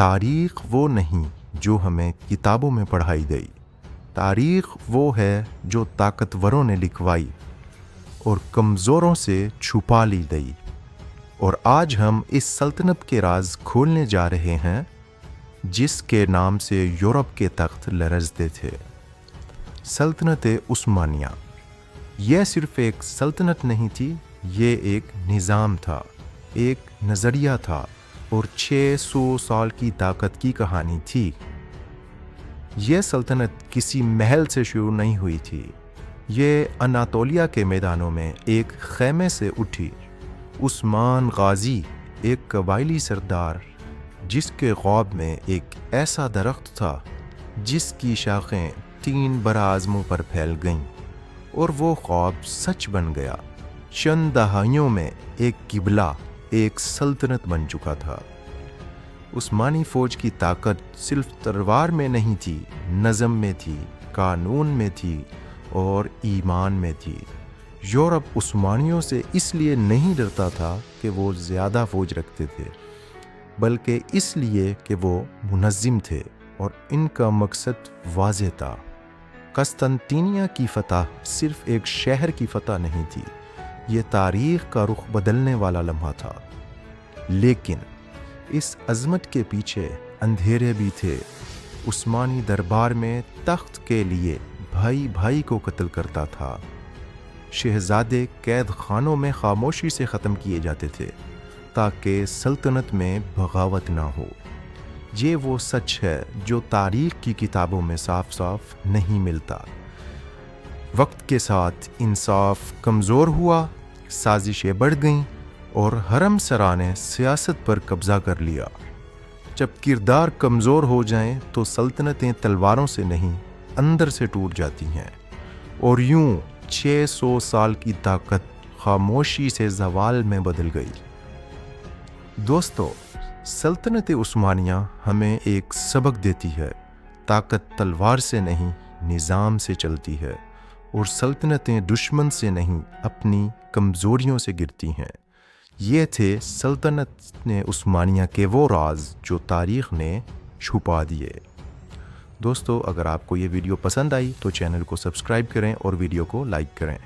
تاریخ وہ نہیں جو ہمیں کتابوں میں پڑھائی گئی، تاریخ وہ ہے جو طاقتوروں نے لکھوائی اور کمزوروں سے چھپا لی گئی۔ اور آج ہم اس سلطنت کے راز کھولنے جا رہے ہیں جس کے نام سے یورپ کے تخت لرزتے تھے، سلطنت عثمانیہ۔ یہ صرف ایک سلطنت نہیں تھی، یہ ایک نظام تھا، ایک نظریہ تھا اور 600 سال کی طاقت کی کہانی تھی۔ یہ سلطنت کسی محل سے شروع نہیں ہوئی تھی، یہ اناطولیہ کے میدانوں میں ایک خیمے سے اٹھی۔ عثمان غازی ایک قبائلی سردار جس کے خواب میں ایک ایسا درخت تھا جس کی شاخیں 3 براعظموں پر پھیل گئیں، اور وہ خواب سچ بن گیا۔ چند دہائیوں میں ایک قبلہ، ایک سلطنت بن چکا تھا۔ عثمانی فوج کی طاقت صرف تلوار میں نہیں تھی، نظم میں تھی، قانون میں تھی اور ایمان میں تھی۔ یورپ عثمانیوں سے اس لیے نہیں ڈرتا تھا کہ وہ زیادہ فوج رکھتے تھے، بلکہ اس لیے کہ وہ منظم تھے اور ان کا مقصد واضح تھا۔ قسطنطنیہ کی فتح صرف ایک شہر کی فتح نہیں تھی، یہ تاریخ کا رخ بدلنے والا لمحہ تھا۔ لیکن اس عظمت کے پیچھے اندھیرے بھی تھے۔ عثمانی دربار میں تخت کے لیے بھائی بھائی کو قتل کرتا تھا، شہزادے قید خانوں میں خاموشی سے ختم کیے جاتے تھے تاکہ سلطنت میں بغاوت نہ ہو۔ یہ وہ سچ ہے جو تاریخ کی کتابوں میں صاف صاف نہیں ملتا۔ وقت کے ساتھ انصاف کمزور ہوا، سازشیں بڑھ گئیں اور حرم سرا نے سیاست پر قبضہ کر لیا۔ جب کردار کمزور ہو جائیں تو سلطنتیں تلواروں سے نہیں، اندر سے ٹوٹ جاتی ہیں، اور یوں 600 سال کی طاقت خاموشی سے زوال میں بدل گئی۔ دوستو، سلطنت عثمانیہ ہمیں ایک سبق دیتی ہے، طاقت تلوار سے نہیں، نظام سے چلتی ہے، اور سلطنتیں دشمن سے نہیں، اپنی کمزوریوں سے گرتی ہیں۔ یہ تھے سلطنت عثمانیہ کے وہ راز جو تاریخ نے چھپا دیے۔ دوستو، اگر آپ کو یہ ویڈیو پسند آئی تو چینل کو سبسکرائب کریں اور ویڈیو کو لائک کریں۔